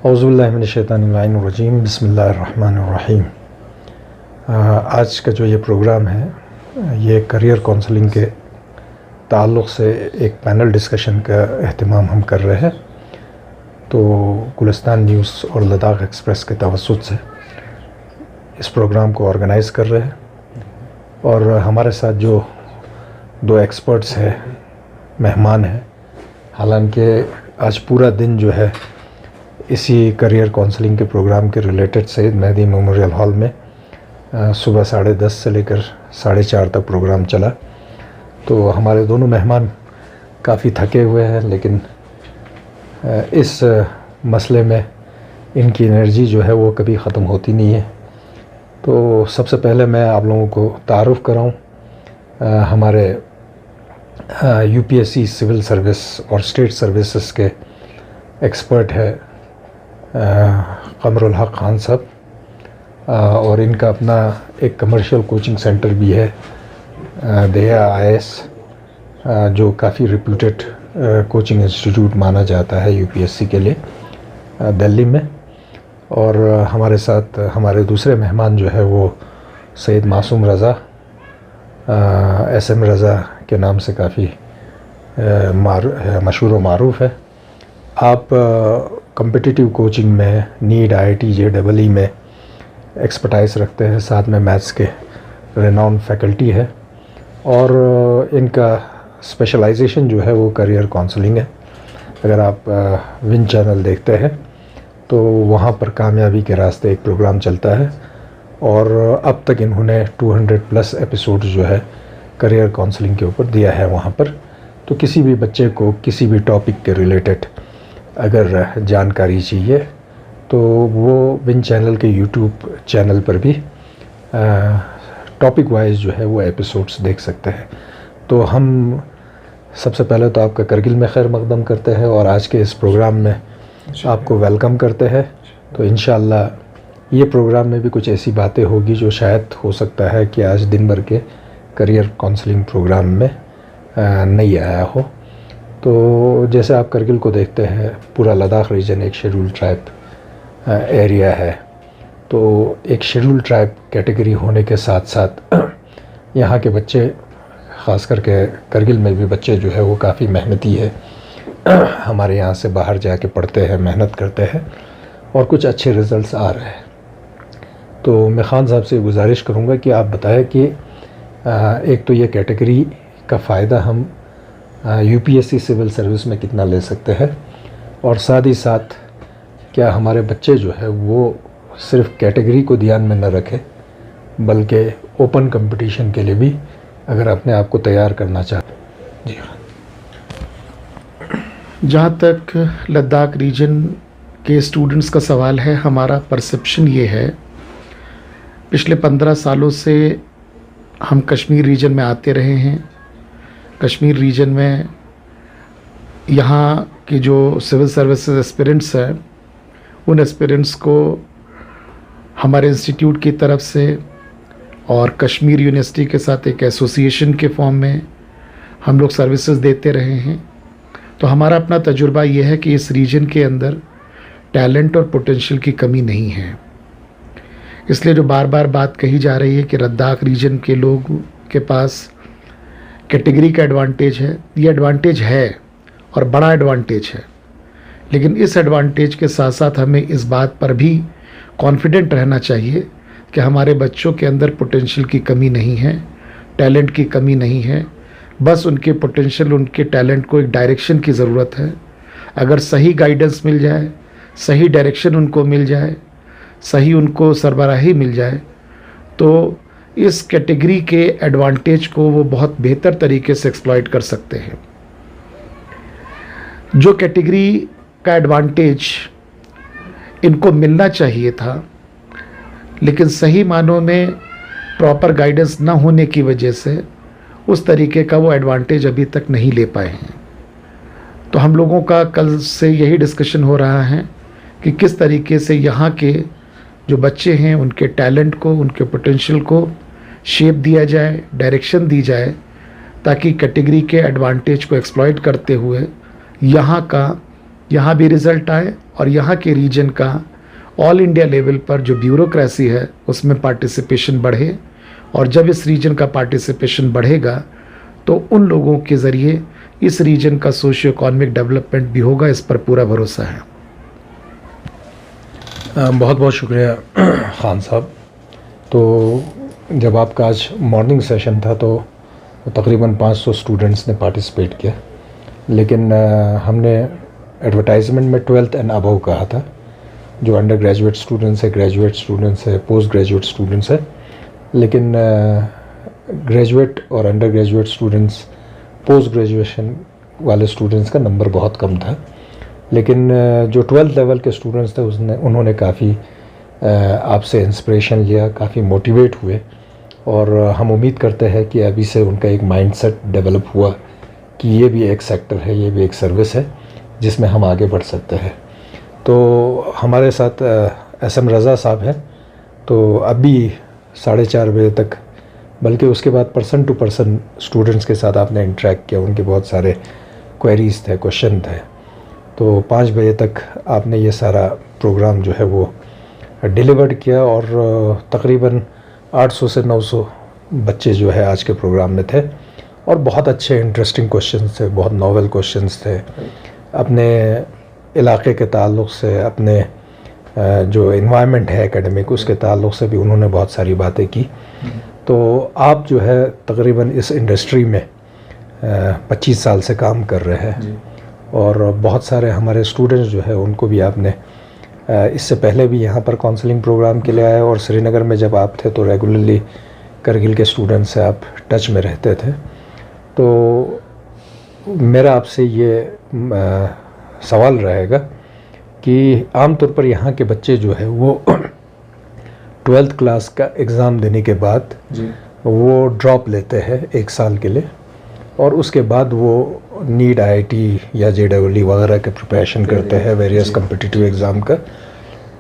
औज़ुबिल्लाहिमिनश्शैतानिर्रजीम बिस्मिल्लाहिर्रहमानिर्रहीम। आज का जो ये प्रोग्राम है ये करियर काउंसलिंग के ताल्लुक़ से एक पैनल डिस्कशन का अहतमाम हम कर रहे हैं। तो गुलिस्तान न्यूज़ और लद्दाख एक्सप्रेस के तवस्सुत से इस प्रोग्राम को ऑर्गेनाइज़ कर रहे हैं और हमारे साथ जो दो एक्सपर्ट्स हैं, मेहमान हैं। हालांकि आज पूरा दिन जो है इसी करियर काउंसलिंग के प्रोग्राम के related Syed Mehdi memorial hall में सुबह 10:30 से लेकर 4:30 तक प्रोग्राम चला। तो हमारे दोनों मेहमान काफ़ी थके हुए हैं, लेकिन इस मसले में इनकी एनर्जी जो है वो कभी ख़त्म होती नहीं है। तो सबसे पहले मैं आप लोगों को तारुफ़ कराऊँ, हमारे यूपीएससी सिविल सर्विस और स्टेट सर्विसेज के एक्सपर्ट है कमरुल हक खान साहब, और इनका अपना एक कमर्शियल कोचिंग सेंटर भी है दया IAS, जो काफ़ी रिप्यूटेड कोचिंग इंस्टीट्यूट माना जाता है यूपीएससी के लिए दिल्ली में। और हमारे साथ हमारे दूसरे मेहमान जो है वो सैयद मासूम रज़ा, SM रज़ा के नाम से काफ़ी मशहूर व मारूफ़ है। आप कॉम्पिटिटिव कोचिंग में नीट IIT JEE में एक्सपर्टाइज़ रखते हैं, साथ में मैथ्स के रेनाउंड फैकल्टी है, और इनका स्पेशलाइजेशन जो है वो करियर काउंसलिंग है। अगर आप विन चैनल देखते हैं तो वहाँ पर कामयाबी के रास्ते एक प्रोग्राम चलता है, और अब तक इन्होंने 200+ एपिसोड जो है करियर काउंसलिंग के ऊपर दिया है वहाँ पर। तो किसी भी बच्चे को किसी भी टॉपिक के रिलेटेड अगर जानकारी चाहिए तो वो विन चैनल के यूट्यूब चैनल पर भी टॉपिक वाइज जो है वो एपिसोड्स देख सकते हैं। तो हम सबसे पहले तो आपका करगिल में खैर मकदम करते हैं और आज के इस प्रोग्राम में आपको वेलकम करते हैं। तो इंशाअल्लाह ये प्रोग्राम में भी कुछ ऐसी बातें होगी जो शायद हो सकता है कि आज दिन भर के करियर काउंसलिंग प्रोग्राम में नहीं आया हो। तो जैसे आप करगिल को देखते हैं, पूरा लद्दाख रीजन एक शेड्यूल ट्राइब एरिया है। तो एक शेड्यूल ट्राइब कैटेगरी होने के साथ साथ यहाँ के बच्चे, ख़ास करके करगिल में भी बच्चे जो है वो काफ़ी मेहनती है। हमारे यहाँ से बाहर जाके पढ़ते हैं, मेहनत करते हैं और कुछ अच्छे रिज़ल्ट्स आ रहे हैं। तो मैं ख़ान साहब से गुजारिश करूँगा कि आप बताएं कि एक तो ये कैटेगरी का फ़ायदा हम यूपीएससी सिविल सर्विस में कितना ले सकते हैं, और साथ ही साथ क्या हमारे बच्चे जो है वो सिर्फ कैटेगरी को ध्यान में न रखें बल्कि ओपन कंपटीशन के लिए भी अगर अपने आप को तैयार करना चाहते हैं। जी हाँ। जहाँ तक लद्दाख रीजन के स्टूडेंट्स का सवाल है, हमारा परसेप्शन ये है, पिछले 15 सालों से हम कश्मीर रीजन में आते रहे हैं। कश्मीर रीजन में यहाँ के जो सिविल सर्विसेज एस्पिरेंट्स हैं, उन एस्पिरेंट्स को हमारे इंस्टीट्यूट की तरफ से और कश्मीर यूनिवर्सिटी के साथ एक एसोसिएशन के फॉर्म में हम लोग सर्विसेज देते रहे हैं। तो हमारा अपना तजुर्बा ये है कि इस रीजन के अंदर टैलेंट और पोटेंशियल की कमी नहीं है। इसलिए जो बार बार बात कही जा रही है कि लद्दाख रीजन के लोग के पास कैटेगरी का एडवांटेज है, ये एडवांटेज है और बड़ा एडवांटेज है। लेकिन इस एडवांटेज के साथ साथ हमें इस बात पर भी कॉन्फिडेंट रहना चाहिए कि हमारे बच्चों के अंदर पोटेंशियल की कमी नहीं है, टैलेंट की कमी नहीं है। बस उनके पोटेंशियल, उनके टैलेंट को एक डायरेक्शन की ज़रूरत है। अगर सही गाइडेंस मिल जाए, सही डायरेक्शन उनको मिल जाए, सही उनको सरबराही मिल जाए, तो इस कैटेगरी के एडवांटेज को वो बहुत बेहतर तरीके से एक्सप्लॉइट कर सकते हैं। जो कैटेगरी का एडवांटेज इनको मिलना चाहिए था, लेकिन सही मानों में प्रॉपर गाइडेंस ना होने की वजह से उस तरीके का वो एडवांटेज अभी तक नहीं ले पाए हैं। तो हम लोगों का कल से यही डिस्कशन हो रहा है कि किस तरीके से यहाँ के जो बच्चे हैं उनके टैलेंट को, उनके पोटेंशियल को शेप दिया जाए, डायरेक्शन दी जाए, ताकि कैटेगरी के एडवांटेज को एक्सप्लॉइट करते हुए यहाँ भी रिज़ल्ट आए और यहाँ के रीजन का ऑल इंडिया लेवल पर जो ब्यूरोक्रेसी है उसमें पार्टिसिपेशन बढ़े, और जब इस रीजन का पार्टिसिपेशन बढ़ेगा तो उन लोगों के ज़रिए इस रीजन का सोशियो इकोनॉमिक डेवलपमेंट भी होगा, इस पर पूरा भरोसा है। बहुत बहुत शुक्रिया खान साहब। तो जब आपका आज मॉर्निंग सेशन था तो तकरीबन 500 स्टूडेंट्स ने पार्टिसिपेट किया, लेकिन हमने एडवर्टाइजमेंट में 12th एंड अबव कहा था। जो अंडर ग्रेजुएट स्टूडेंट्स है, ग्रेजुएट स्टूडेंट्स है, पोस्ट ग्रेजुएट स्टूडेंट्स है, लेकिन ग्रेजुएट और under graduate students, post graduation वाले स्टूडेंट्स का नंबर बहुत कम था। लेकिन जो 12th लेवल के स्टूडेंट्स थे उन्होंने काफ़ी आपसे इंस्पिरेशन लिया, काफ़ी मोटिवेट हुए, और हम उम्मीद करते हैं कि अभी से उनका एक माइंडसेट डेवलप हुआ कि ये भी एक सेक्टर है, ये भी एक सर्विस है जिसमें हम आगे बढ़ सकते हैं। तो हमारे साथ SM रज़ा साहब हैं, तो अभी 4:30 बजे तक, बल्कि उसके बाद पर्सन टू पर्सन स्टूडेंट्स के साथ आपने इंटरेक्ट किया, उनके बहुत सारे क्वेरीज़ थे, क्वेश्चन थे। तो 5 बजे तक आपने ये सारा प्रोग्राम जो है वो डिलीवर्ड किया, और तकरीबन 800 से 900 बच्चे जो है आज के प्रोग्राम में थे, और बहुत अच्छे इंटरेस्टिंग क्वेश्चंस थे, बहुत नॉवेल क्वेश्चंस थे। अपने इलाके के ताल्लुक़ से, अपने जो इन्वायरमेंट है एकेडमिक, उसके ताल्लुक़ से भी उन्होंने बहुत सारी बातें की। तो आप जो है तकरीबन इस इंडस्ट्री में 25 साल से काम कर रहे हैं, और बहुत सारे हमारे स्टूडेंट्स जो है उनको भी आपने इससे पहले भी यहाँ पर काउंसलिंग प्रोग्राम के लिए आए, और श्रीनगर में जब आप थे तो रेगुलरली करगिल के स्टूडेंट्स से आप टच में रहते थे। तो मेरा आपसे ये सवाल रहेगा कि आमतौर पर यहाँ के बच्चे जो है वो 12th क्लास का एग्ज़ाम देने के बाद वो ड्रॉप लेते हैं 1 साल के लिए, और उसके बाद वो नीट, IIT या JEE वगैरह के प्रिपरेशन करते हैं वेरियस कम्पिटिटिव एग्ज़ाम का।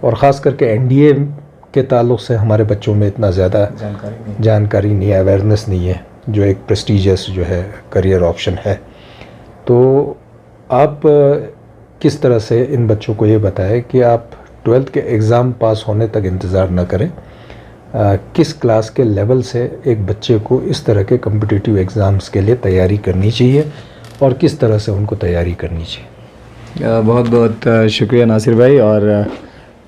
और ख़ास करके NDA के ताल्लुक़ से हमारे बच्चों में इतना ज़्यादा जानकारी नहीं है, अवेयरनेस नहीं है, जो एक प्रेस्टीजियस जो है करियर ऑप्शन है। तो आप किस तरह से इन बच्चों को ये बताएं कि आप 12th के एग्ज़ाम पास होने तक इंतज़ार न करें, किस क्लास के लेवल से एक बच्चे को इस तरह के कम्पिटिटिव एग्ज़ाम्स के लिए तैयारी करनी चाहिए, और किस तरह से उनको तैयारी करनी चाहिए? बहुत बहुत शुक्रिया नासिर भाई, और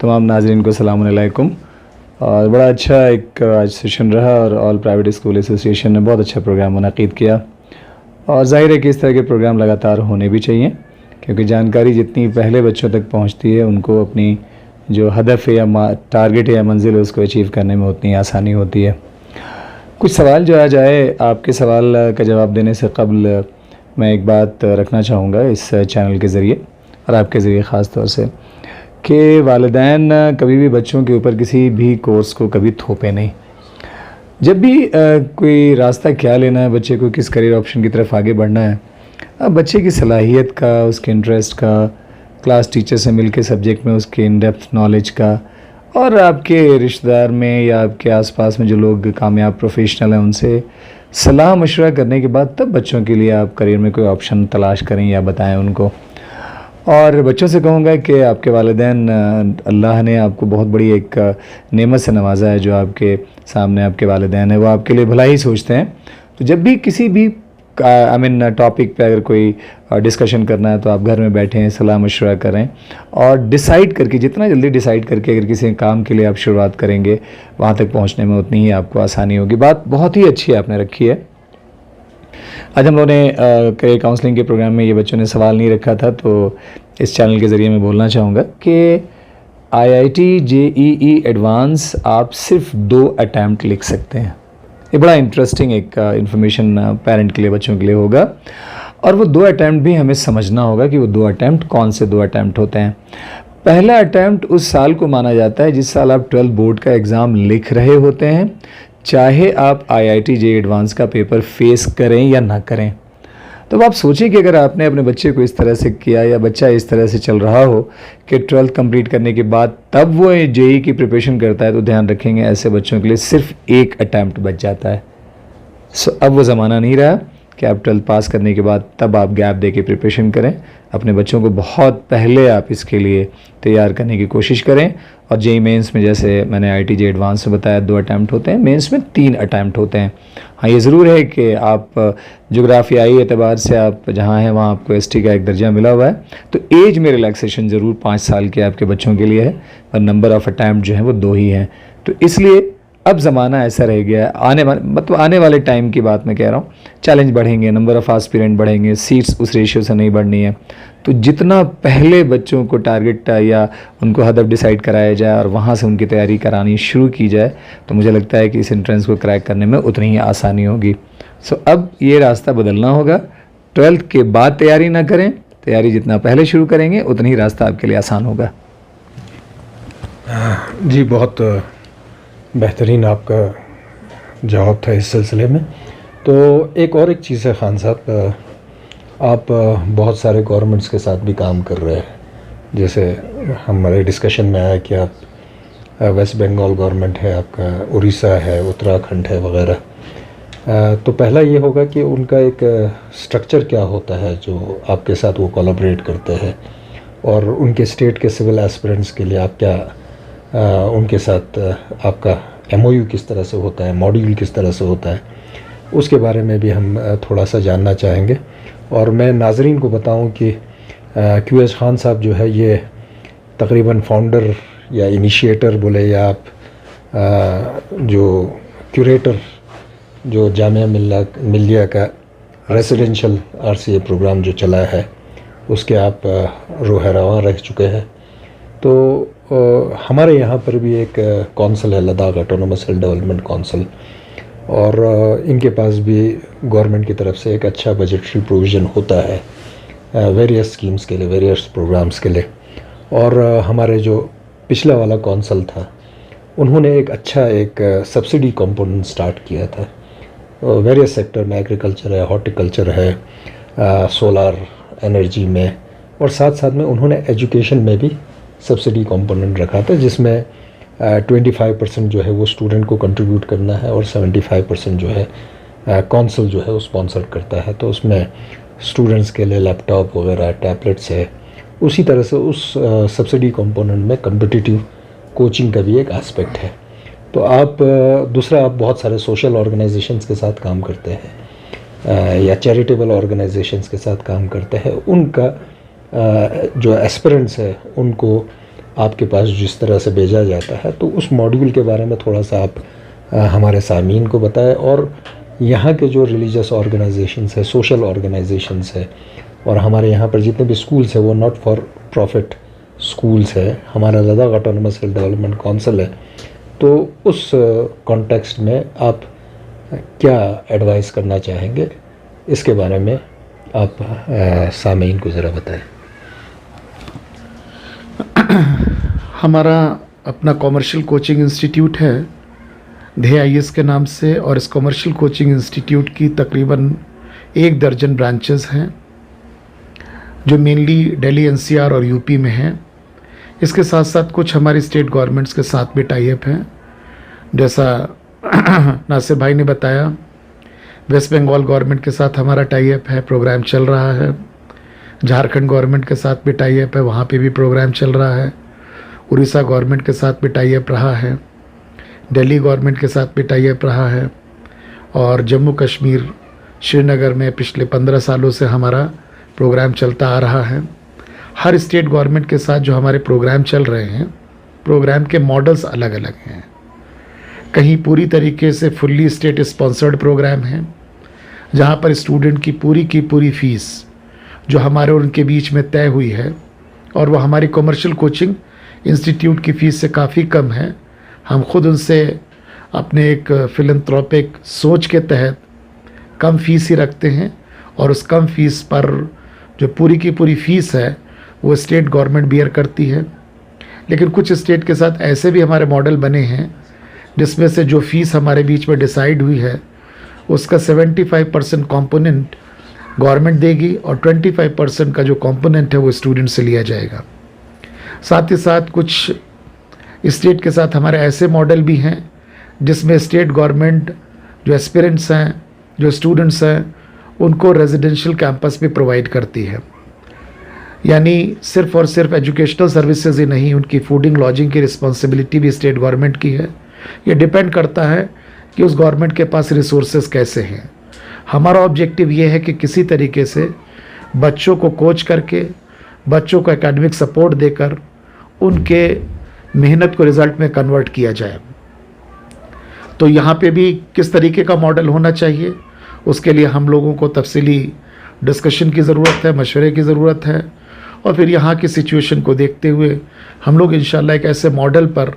तमाम नाज़रीन को सलाम अलैकुम। और बड़ा अच्छा एक आज सेशन रहा, और ऑल प्राइवेट स्कूल एसोसिएशन ने बहुत अच्छा प्रोग्राम मुनक़िद किया, और ज़ाहिर है कि इस तरह के प्रोग्राम लगातार होने भी चाहिए, क्योंकि जानकारी जितनी पहले बच्चों तक पहुंचती है, उनको अपनी जो हदफ है या टारगेट है या मंजिल है उसको अचीव करने में उतनी आसानी होती है। कुछ सवाल जो आ जाए, आपके सवाल का जवाब देने से कबल मैं एक बात रखना चाहूँगा इस चैनल के ज़रिए, और आपके ज़रिए ख़ास तौर से, कि वालिदैन कभी भी बच्चों के ऊपर किसी भी कोर्स को कभी थोपे नहीं। जब भी कोई रास्ता क्या लेना है बच्चे को, किस करियर ऑप्शन की तरफ आगे बढ़ना है, अब बच्चे की सलाहियत का, उसके इंटरेस्ट का, क्लास टीचर से मिलके सब्जेक्ट में उसके इन डेप्थ नॉलेज का, और आपके रिश्तेदार में या आपके आसपास में जो लोग कामयाब प्रोफेशनल हैं उनसे सलाह मशवरा करने के बाद तब बच्चों के लिए आप करियर में कोई ऑप्शन तलाश करें या बताएं उनको। और बच्चों से कहूँगा कि आपके वालिदैन, अल्लाह ने आपको बहुत बड़ी एक नेमत से नवाजा है। जो आपके सामने आपके वालिदैन है वो आपके लिए भला ही सोचते हैं। तो जब भी किसी भी टॉपिक पे अगर कोई डिस्कशन करना है तो आप घर में बैठें, सलाह मशवरा करें, और डिसाइड करके, जितना जल्दी डिसाइड करके अगर किसी काम के लिए आप शुरुआत करेंगे, वहाँ तक पहुँचने में उतनी ही आपको आसानी होगी। बात बहुत ही अच्छी आपने रखी है। आज हम लोगों ने कई काउंसलिंग के प्रोग्राम में ये बच्चों ने सवाल नहीं रखा था, तो इस चैनल के ज़रिए मैं बोलना चाहूँगा कि IIT JEE एडवांस आप सिर्फ 2 अटैम्प्ट लिख सकते हैं। ये बड़ा इंटरेस्टिंग एक इन्फॉर्मेशन पेरेंट के लिए, बच्चों के लिए होगा। और वो 2 अटैम्प्ट भी हमें समझना होगा कि वो 2 अटैम्प्ट कौन से 2 अटैम्प्ट होते हैं। पहला अटैम्प्ट उस साल को माना जाता है जिस साल आप 12 बोर्ड का एग्ज़ाम लिख रहे होते हैं, चाहे आप IIT JEE एडवांस का पेपर फेस करें या ना करें। तो आप सोचिए कि अगर आपने अपने बच्चे को इस तरह से किया, या बच्चा इस तरह से चल रहा हो कि 12th कंप्लीट करने के बाद तब वो JEE की प्रिपरेशन करता है, तो ध्यान रखेंगे ऐसे बच्चों के लिए सिर्फ 1 अटैम्प्ट बच जाता है। अब वो ज़माना नहीं रहा कि आप 12th पास करने के बाद तब आप गैप दे के प्रिपरेशन करें। अपने बच्चों को बहुत पहले आप इसके लिए तैयार करने की कोशिश करें। और जेई मेंस में जैसे मैंने IITJ एडवांस में बताया 2 अटैम्प्ट होते हैं, मेंस में 3 अटैम्प्ट होते हैं। हाँ, ये ज़रूर है कि आप जोग्राफियाई एतबार से आप जहाँ हैं वहाँ आपको ST का एक दर्जा मिला हुआ है, तो एज में रिलैक्सेशन ज़रूर 5 साल के आपके बच्चों के लिए है, और नंबर ऑफ़ अटैम्प्ट जो है वो 2 ही हैं। तो इसलिए अब ज़माना ऐसा रह गया है, आने वाले टाइम की बात मैं कह रहा हूँ, चैलेंज बढ़ेंगे, नंबर ऑफ़ एस्पिरेंट बढ़ेंगे, सीट्स उस रेशियो से नहीं बढ़नी है। तो जितना पहले बच्चों को टारगेट या उनको हदफ डिसाइड कराया जाए और वहाँ से उनकी तैयारी करानी शुरू की जाए, तो मुझे लगता है कि इस एंट्रेंस को क्रैक करने में उतनी ही आसानी होगी। सो अब ये रास्ता बदलना होगा। 12th के बाद तैयारी ना करें, तैयारी जितना पहले शुरू करेंगे उतना ही रास्ता आपके लिए आसान होगा। जी, बहुत बेहतरीन आपका जवाब था इस सिलसिले में। तो एक चीज़ है खान साहब, आप बहुत सारे गवर्नमेंट्स के साथ भी काम कर रहे हैं। जैसे हमारे डिस्कशन में आया कि आप वेस्ट बंगाल गवर्नमेंट है, आपका उड़ीसा है, उत्तराखंड है वगैरह। तो पहला ये होगा कि उनका एक स्ट्रक्चर क्या होता है जो आपके साथ वो कोलैबोरेट करते हैं, और उनके स्टेट के सिविल एस्पिरेंट्स के लिए आप क्या उनके साथ आपका MOU किस तरह से होता है, मॉड्यूल किस तरह से होता है, उसके बारे में भी हम थोड़ा सा जानना चाहेंगे। और मैं नाजरीन को बताऊं कि QS खान साहब जो है ये तकरीबन फाउंडर या इनिशिएटर बोले, या आप जो क्यूरेटर जो जामिया मिल्लिया का रेसिडेंशियल RCA प्रोग्राम जो चला है उसके आप रूह रवां रह चुके हैं। तो हमारे यहाँ पर भी एक कौंसल है, Ladakh autonomous hill development council, और इनके पास भी गवर्नमेंट की तरफ से एक अच्छा बजटरी प्रोविज़न होता है वेरियस स्कीम्स के लिए, वेरियस प्रोग्राम्स के लिए। और हमारे जो पिछला वाला कौंसल था उन्होंने एक अच्छा एक सब्सिडी कंपोनेंट स्टार्ट किया था वेरियस सेक्टर में, एग्रीकल्चर है, हॉर्टिकल्चर है, सोलर एनर्जी में, और साथ साथ में उन्होंने एजुकेशन में भी सब्सिडी कंपोनेंट रखा था, जिसमें 25% जो है वो स्टूडेंट को कंट्रीब्यूट करना है और 75% जो है कौंसल जो है वो स्पॉन्सर करता है। तो उसमें स्टूडेंट्स के लिए लैपटॉप वगैरह, टैबलेट्स है। उसी तरह से उस सब्सिडी कंपोनेंट में कम्पिटिटिव कोचिंग का भी एक एस्पेक्ट है। तो आप दूसरा, आप बहुत सारे सोशल ऑर्गेनाइजेशंस के साथ काम करते हैं या चैरिटेबल ऑर्गेनाइजेशंस के साथ काम करते हैं। उनका जो एस्पिरेंट्स है उनको आपके पास जिस तरह से भेजा जाता है, तो उस मॉड्यूल के बारे में थोड़ा सा आप हमारे सामीन को बताएं। और यहाँ के जो रिलीजियस ऑर्गेनाइजेशंस है, सोशल ऑर्गेनाइजेशंस है, और हमारे यहाँ पर जितने भी स्कूल्स है वो नॉट फॉर प्रॉफिट स्कूल्स है, हमारा Ladakh autonomous hill development council है। तो उस कॉन्टेक्स्ट में आप क्या एडवाइस करना चाहेंगे, इसके बारे में आप सामीन को ज़रा बताएं। हमारा अपना कॉमर्शियल कोचिंग इंस्टीट्यूट है DHIS के नाम से, और इस कॉमर्शियल कोचिंग इंस्टीट्यूट की तकरीबन 1 दर्जन ब्रांचेस हैं जो मेनली दिल्ली, NCR और यूपी में हैं। इसके साथ साथ कुछ हमारी स्टेट गवर्नमेंट्स के साथ भी टाई अप हैं। जैसा नासिर भाई ने बताया, वेस्ट बंगाल गवर्नमेंट के साथ हमारा टाई अप है, प्रोग्राम चल रहा है। झारखंड गवर्नमेंट के साथ भी टाई अप है, वहाँ पे भी प्रोग्राम चल रहा है। उड़ीसा गवर्नमेंट के साथ भी टाई अप रहा है, दिल्ली गवर्नमेंट के साथ भी टाई अप रहा है, और जम्मू कश्मीर श्रीनगर में पिछले 15 सालों से हमारा प्रोग्राम चलता आ रहा है। हर स्टेट गवर्नमेंट के साथ जो हमारे प्रोग्राम चल रहे हैं, प्रोग्राम के मॉडल्स अलग अलग हैं। कहीं पूरी तरीके से फुल्ली स्टेट स्पॉन्सर्ड प्रोग्राम है, जहाँ पर स्टूडेंट की पूरी फीस जो हमारे और उनके बीच में तय हुई है, और वह हमारी कॉमर्शियल कोचिंग इंस्टीट्यूट की फ़ीस से काफ़ी कम है। हम खुद उनसे अपने एक फिलंथ्रोपिक सोच के तहत कम फ़ीस ही रखते हैं, और उस कम फ़ीस पर जो पूरी की पूरी फ़ीस है वो स्टेट गवर्नमेंट बियर करती है। लेकिन कुछ स्टेट के साथ ऐसे भी हमारे मॉडल बने हैं जिसमें से जो फ़ीस हमारे बीच में डिसाइड हुई है उसका 75% कॉम्पोनेंट गवर्नमेंट देगी, और 25% का जो कॉम्पोनेंट है वो स्टूडेंट से लिया जाएगा। साथ ही साथ कुछ स्टेट के साथ हमारे ऐसे मॉडल भी हैं जिसमें स्टेट गवर्नमेंट जो एस्पिरेंट्स हैं, जो स्टूडेंट्स हैं, उनको रेजिडेंशियल कैंपस भी प्रोवाइड करती है। यानी सिर्फ और सिर्फ एजुकेशनल सर्विसेज ही नहीं, उनकी फूडिंग लॉजिंग की रिस्पॉन्सिबिलिटी भी स्टेट गवर्नमेंट की है। ये डिपेंड करता है कि उस गवर्नमेंट के पास रिसोर्सेज कैसे हैं। हमारा ऑब्जेक्टिव ये है कि किसी तरीके से बच्चों को कोच करके, बच्चों को एकेडमिक सपोर्ट देकर उनके मेहनत को रिज़ल्ट में कन्वर्ट किया जाए। तो यहाँ पे भी किस तरीके का मॉडल होना चाहिए, उसके लिए हम लोगों को तफसीली डिस्कशन की ज़रूरत है, मशवरे की ज़रूरत है। और फिर यहाँ की सिचुएशन को देखते हुए हम लोग इंशाल्लाह एक ऐसे मॉडल पर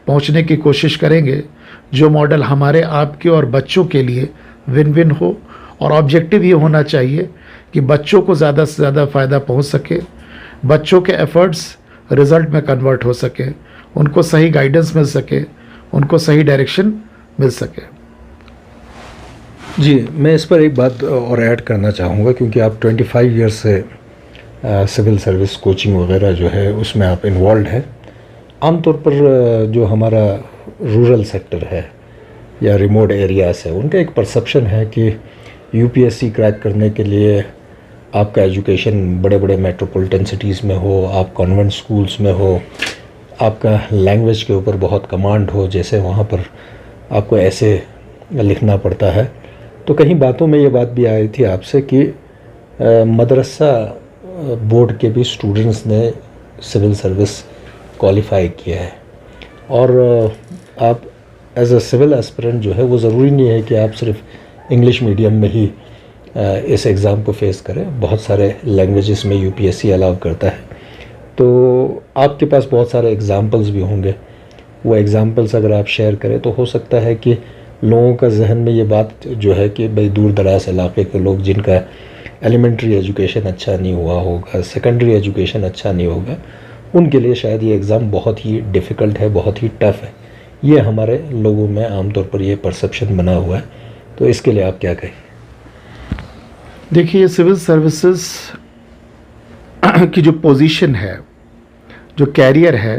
पहुँचने की कोशिश करेंगे जो मॉडल हमारे, आपके और बच्चों के लिए विन विन हो। और ऑब्जेक्टिव ये होना चाहिए कि बच्चों को ज़्यादा से ज़्यादा फ़ायदा पहुँच सके, बच्चों के एफ़र्ट्स रिज़ल्ट में कन्वर्ट हो सके, उनको सही गाइडेंस मिल सके, उनको सही डायरेक्शन मिल सके। जी, मैं इस पर एक बात और ऐड करना चाहूँगा, क्योंकि आप 25 ईयर्स से सिविल सर्विस कोचिंग वगैरह जो है उसमें आप इन्वॉल्व हैं। आमतौर पर जो हमारा रूरल सेक्टर है या रिमोट एरियाज़ है, उनका एक परसेप्शन है कि यूपीएससी क्रैक करने के लिए आपका एजुकेशन बड़े बड़े मेट्रोपॉलिटन सिटीज़ में हो, आप कॉन्वेंट स्कूल्स में हो, आपका लैंग्वेज के ऊपर बहुत कमांड हो, जैसे वहाँ पर आपको ऐसे लिखना पड़ता है। तो कहीं बातों में ये बात भी आई थी आपसे कि मदरसा बोर्ड के भी स्टूडेंट्स ने सिविल सर्विस क्वालिफाई किया है, और आप एज अ सिविल एस्पिरेंट जो है वो ज़रूरी नहीं है कि आप सिर्फ इंग्लिश मीडियम में ही इस एग्ज़ाम को फेस करें। बहुत सारे लैंग्वेजेस में यूपीएससी अलाउ करता है। तो आपके पास बहुत सारे एग्ज़ाम्पल्स भी होंगे, वो एग्ज़ाम्पल्स अगर आप शेयर करें तो हो सकता है कि लोगों का जहन में ये बात जो है कि भाई दूर दराज इलाके के लोग जिनका एलिमेंट्री एजुकेशन अच्छा नहीं हुआ होगा, सेकेंडरी एजुकेशन अच्छा नहीं होगा, उनके लिए शायद ये एग्ज़ाम बहुत ही डिफ़िकल्ट है, बहुत ही टफ़ है। ये हमारे लोगों में आमतौर पर ये परसेप्शन बना हुआ है। तो इसके लिए आप क्या कहें? देखिए, सिविल सर्विसेज की जो पोजीशन है, जो कैरियर है,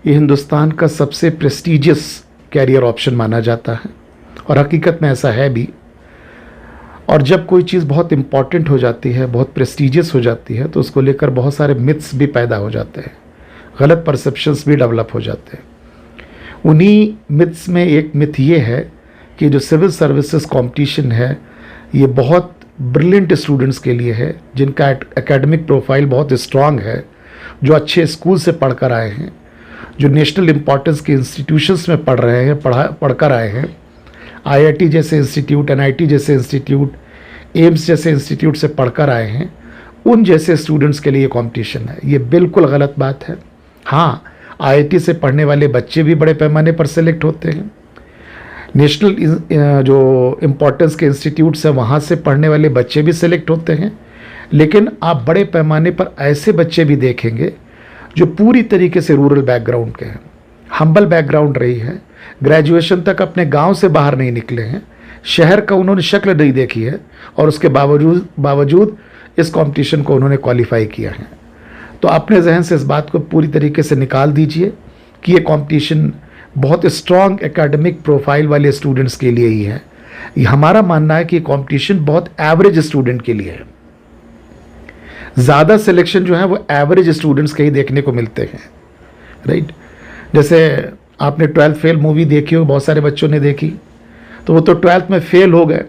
ये हिंदुस्तान का सबसे प्रेस्टीजियस कैरियर ऑप्शन माना जाता है, और हकीकत में ऐसा है भी। और जब कोई चीज़ बहुत इम्पॉर्टेंट हो जाती है, बहुत प्रेस्टीजियस हो जाती है, तो उसको लेकर बहुत सारे मिथ्स भी पैदा हो जाते हैं, गलत परसेप्शंस भी डेवलप हो जाते हैं। उन्हीं मिथ्स में एक मिथ ये है कि जो सिविल सर्विसेज कंपटीशन है ये बहुत ब्रिलियंट स्टूडेंट्स के लिए है, जिनका एकेडमिक प्रोफाइल बहुत स्ट्रांग है, जो अच्छे स्कूल से पढ़कर आए हैं, जो नेशनल इम्पॉर्टेंस के इंस्टीट्यूशंस में पढ़ रहे हैं, पढ़कर आए हैं, आईआईटी जैसे इंस्टीट्यूट, एनआईटी जैसे इंस्टीट्यूट, एम्स जैसे इंस्टीट्यूट से पढ़कर आए हैं, उन जैसे स्टूडेंट्स के लिए कंपटीशन है। ये बिल्कुल गलत बात है। हाँ, आईआईटी से पढ़ने वाले बच्चे भी बड़े पैमाने पर सेलेक्ट होते हैं, नेशनल जो इम्पोर्टेंस के इंस्टीट्यूट्स हैं वहाँ से पढ़ने वाले बच्चे भी सेलेक्ट होते हैं, लेकिन आप बड़े पैमाने पर ऐसे बच्चे भी देखेंगे जो पूरी तरीके से रूरल बैकग्राउंड के हैं, हम्बल बैकग्राउंड रही है, ग्रेजुएशन तक अपने गांव से बाहर नहीं निकले हैं, शहर का उन्होंने शक्ल नहीं देखी है, और उसके बावजूद इस कंपटीशन को उन्होंने क्वालिफाई किया है। तो अपने जहन से इस बात को पूरी तरीके से निकाल दीजिए कि ये कंपटीशन बहुत स्ट्रॉन्ग एकेडमिक प्रोफाइल वाले स्टूडेंट्स के लिए ही है। ये हमारा मानना है कि कंपटीशन बहुत एवरेज स्टूडेंट के लिए है। ज़्यादा सिलेक्शन जो है वो एवरेज स्टूडेंट्स के ही देखने को मिलते हैं, राइट। जैसे आपने 12th फेल मूवी देखी हो, बहुत सारे बच्चों ने देखी, तो वो तो 12th में फेल हो गए।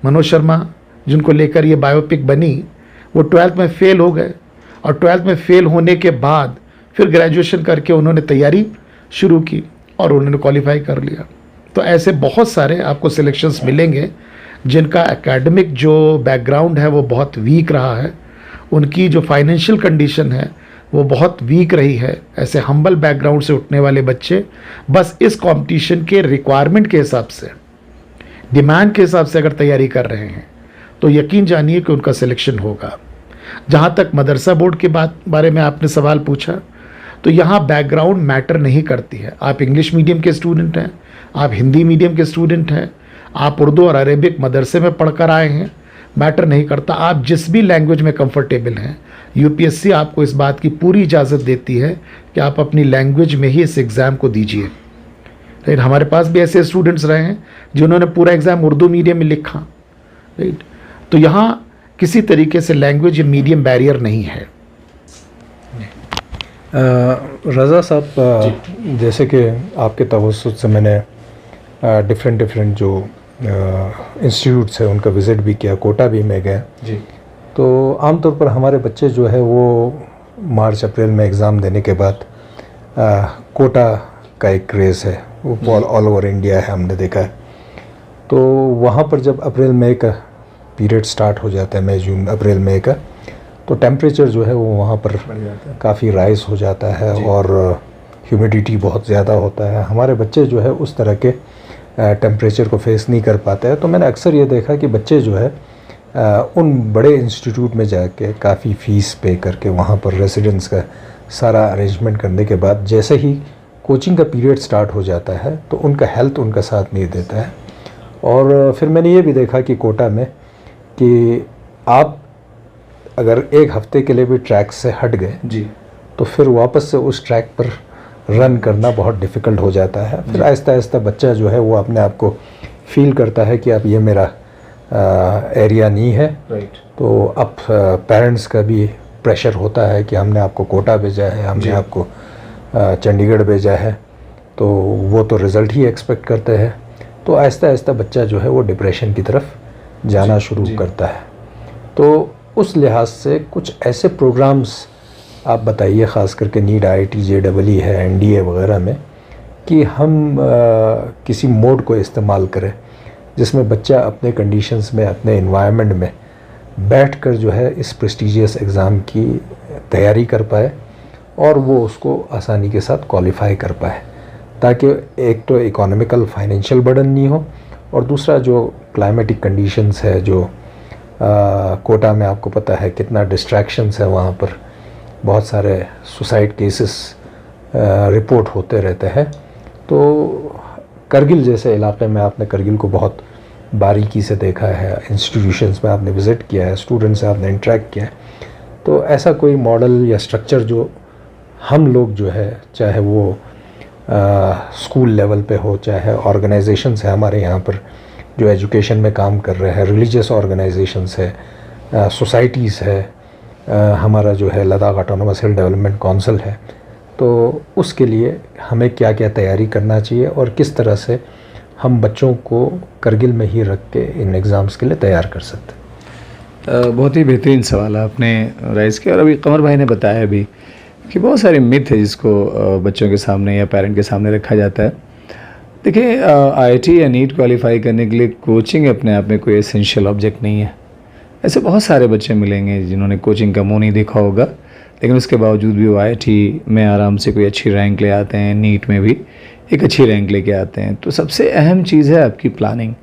मनोज शर्मा जिनको लेकर ये बायोपिक बनी, वो 12th में फेल हो गए, और 12th में फेल होने के बाद फिर ग्रेजुएशन करके उन्होंने तैयारी शुरू की और उन्होंने क्वालिफाई कर लिया। तो ऐसे बहुत सारे आपको सिलेक्शंस मिलेंगे जिनका एकेडमिक जो बैकग्राउंड है वो बहुत वीक रहा है, उनकी जो फाइनेंशियल कंडीशन है वो बहुत वीक रही है। ऐसे हम्बल बैकग्राउंड से उठने वाले बच्चे बस इस कंपटीशन के रिक्वायरमेंट के हिसाब से, डिमांड के हिसाब से अगर तैयारी कर रहे हैं तो यकीन जानिए कि उनका सिलेक्शन होगा। जहाँ तक मदरसा बोर्ड के बारे में आपने सवाल पूछा, तो यहाँ बैकग्राउंड मैटर नहीं करती है। आप इंग्लिश मीडियम के स्टूडेंट हैं, आप हिंदी मीडियम के स्टूडेंट हैं, आप उर्दू और अरेबिक मदरसे में पढ़कर आए हैं, मैटर नहीं करता। आप जिस भी लैंग्वेज में कंफर्टेबल हैं, यूपीएससी आपको इस बात की पूरी इजाज़त देती है कि आप अपनी लैंग्वेज में ही इस एग्ज़ाम को दीजिए। राइट, हमारे पास भी ऐसे स्टूडेंट्स रहे हैं जिन्होंने पूरा एग्ज़ाम उर्दू मीडियम में लिखा, राइट। तो यहाँ किसी तरीके से लैंग्वेज या मीडियम बैरियर नहीं है। रज़ा साहब, जैसे कि आपके तवज्जुह से मैंने डिफरेंट जो इंस्टीट्यूट्स है उनका विज़िट भी किया, कोटा भी मैं गया जी। तो आमतौर पर हमारे बच्चे जो है वो मार्च अप्रैल में एग्ज़ाम देने के बाद कोटा का एक क्रेज़ है, वो ऑल ओवर इंडिया है, हमने देखा है। तो वहाँ पर जब अप्रैल मई का पीरियड स्टार्ट हो जाता है, मई जून अप्रैल मई का, तो टेम्परेचर जो है वो वहाँ पर काफ़ी राइज़ हो जाता है और ह्यूमिडिटी बहुत ज़्यादा होता है। हमारे बच्चे जो है उस तरह के टेम्परेचर को फेस नहीं कर पाते हैं। तो मैंने अक्सर ये देखा कि बच्चे जो है उन बड़े इंस्टीट्यूट में जाके काफ़ी फ़ीस पे करके वहाँ पर रेसिडेंस का सारा अरेंजमेंट करने के बाद जैसे ही कोचिंग का पीरियड स्टार्ट हो जाता है तो उनका हेल्थ उनका साथ नहीं देता है। और फिर मैंने ये भी देखा कि कोटा में कि आप अगर एक हफ़्ते के लिए भी ट्रैक से हट गए जी, तो फिर वापस से उस ट्रैक पर रन करना बहुत डिफ़िकल्ट हो जाता है। फिर आहिस्ता आहिस्ता बच्चा जो है वो अपने आप को फील करता है कि अब ये मेरा एरिया नहीं है। राइट। तो अब पेरेंट्स का भी प्रेशर होता है कि हमने आपको कोटा भेजा है, हमने आपको चंडीगढ़ भेजा है, तो वो तो रिज़ल्ट ही एक्सपेक्ट करते हैं। तो आहिस्ता आहिस्ता बच्चा जो है वो डिप्रेशन की तरफ जाना शुरू करता है। तो उस लिहाज से कुछ ऐसे प्रोग्राम्स आप बताइए, ख़ास करके नीट IIT JEE है, NDA वगैरह में, कि हम किसी मोड को इस्तेमाल करें जिसमें बच्चा अपने कंडीशंस में, अपने इन्वायरमेंट में बैठकर जो है इस प्रेस्टिजियस एग्ज़ाम की तैयारी कर पाए और वो उसको आसानी के साथ क्वालिफाई कर पाए, ताकि एक तो इकोनॉमिकल फाइनेंशियल बर्डन नहीं हो और दूसरा जो क्लाइमेटिक कंडीशंस है, जो कोटा में आपको पता है कितना डिस्ट्रैक्शंस है, वहाँ पर बहुत सारे सुसाइड केसेस रिपोर्ट होते रहते हैं। तो करगिल जैसे इलाके में आपने करगिल को बहुत बारीकी से देखा है, इंस्टीट्यूशंस में आपने विज़िट किया है, स्टूडेंट से आपने इंटरेक्ट किया है, तो ऐसा कोई मॉडल या स्ट्रक्चर जो हम लोग जो है, चाहे वो स्कूल लेवल पे हो, चाहे ऑर्गेनाइजेशंस है हमारे यहाँ पर जो एजुकेशन में काम कर रहे हैं, रिलीजियस ऑर्गेनाइजेशंस है, सोसाइटीज़ है, हमारा जो है Ladakh autonomous hill development council है, तो उसके लिए हमें क्या क्या तैयारी करना चाहिए और किस तरह से हम बच्चों को करगिल में ही रख के इन एग्ज़ाम्स के लिए तैयार कर सकते हैं। बहुत ही बेहतरीन सवाल आपने राइज़ किया और अभी कमर भाई ने बताया भी कि बहुत सारे मिथ है जिसको बच्चों के सामने या पेरेंट के सामने रखा जाता है। देखिए, IIT या नीट क्वालिफाई करने के लिए कोचिंग अपने आप में कोई एसेंशियल ऑब्जेक्ट नहीं है। ऐसे बहुत सारे बच्चे मिलेंगे जिन्होंने कोचिंग का मुँह नहीं देखा होगा, लेकिन उसके बावजूद भी वो IIT में आराम से कोई अच्छी रैंक ले आते हैं, नीट में भी एक अच्छी रैंक लेके आते हैं। तो सबसे अहम चीज़ है आपकी प्लानिंग।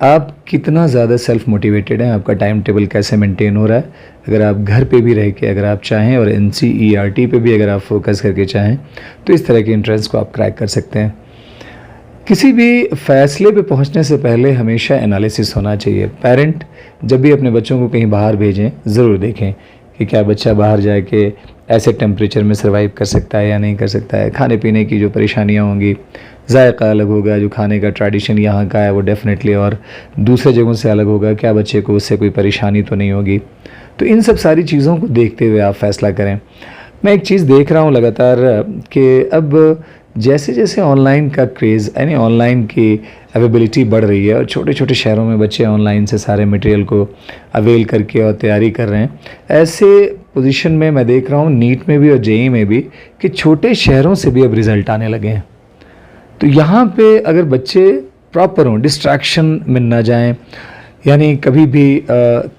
आप कितना ज़्यादा सेल्फ मोटिवेटेड हैं, आपका टाइम टेबल कैसे मेंटेन हो रहा है। अगर आप घर पे भी रह के अगर आप चाहें और NCERT पे भी अगर आप फोकस करके चाहें तो इस तरह के एंट्रेंस को आप क्रैक कर सकते हैं। किसी भी फैसले पे पहुंचने से पहले हमेशा एनालिसिस होना चाहिए। पेरेंट जब भी अपने बच्चों को कहीं बाहर भेजें, ज़रूर देखें कि क्या बच्चा बाहर जाके ऐसे टेम्परेचर में सर्वाइव कर सकता है या नहीं कर सकता है। खाने पीने की जो परेशानियां होंगी, जायका अलग होगा, जो खाने का ट्रेडिशन यहाँ का है वो डेफिनेटली और दूसरे जगहों से अलग होगा, क्या बच्चे को उससे कोई परेशानी तो नहीं होगी। तो इन सब सारी चीज़ों को देखते हुए आप फैसला करें। मैं एक चीज़ देख रहा हूँ लगातार कि अब जैसे जैसे ऑनलाइन का क्रेज़, यानी ऑनलाइन की अवेलेबिलिटी बढ़ रही है और छोटे छोटे शहरों में बच्चे ऑनलाइन से सारे मटेरियल को अवेल करके और तैयारी कर रहे हैं, ऐसे पोजीशन में मैं देख रहा हूँ नीट में भी और JEE में भी कि छोटे शहरों से भी अब रिज़ल्ट आने लगे हैं। तो यहाँ पे अगर बच्चे प्रॉपर हों, डिस्ट्रैक्शन में ना जाएं, यानी कभी भी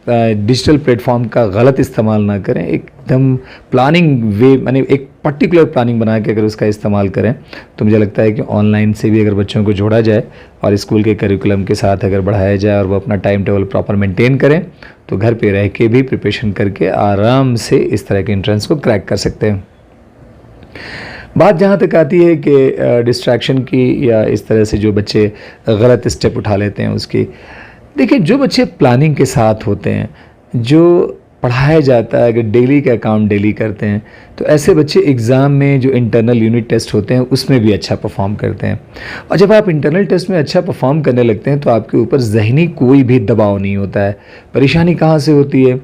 डिजिटल प्लेटफॉर्म का गलत इस्तेमाल ना करें, एकदम प्लानिंग वे, यानी एक पर्टिकुलर प्लानिंग बना के अगर उसका इस्तेमाल करें, तो मुझे लगता है कि ऑनलाइन से भी अगर बच्चों को जोड़ा जाए और स्कूल के करिकुलम के साथ अगर बढ़ाया जाए और वो अपना टाइम टेबल प्रॉपर मेंटेन करें, तो घर पे रह के भी प्रिपरेशन करके आराम से इस तरह के एंट्रेंस को क्रैक कर सकते हैं। बात जहाँ तक आती है कि डिस्ट्रैक्शन की या इस तरह से जो बच्चे गलत स्टेप उठा लेते हैं उसकी, देखिए जो बच्चे प्लानिंग के साथ होते हैं, जो पढ़ाया जाता है, अगर डेली का काम डेली करते हैं तो ऐसे बच्चे एग्ज़ाम में जो इंटरनल यूनिट टेस्ट होते हैं उसमें भी अच्छा परफॉर्म करते हैं। और जब आप इंटरनल टेस्ट में अच्छा परफॉर्म करने लगते हैं तो आपके ऊपर ज़हनी कोई भी दबाव नहीं होता है। परेशानी कहाँ से होती है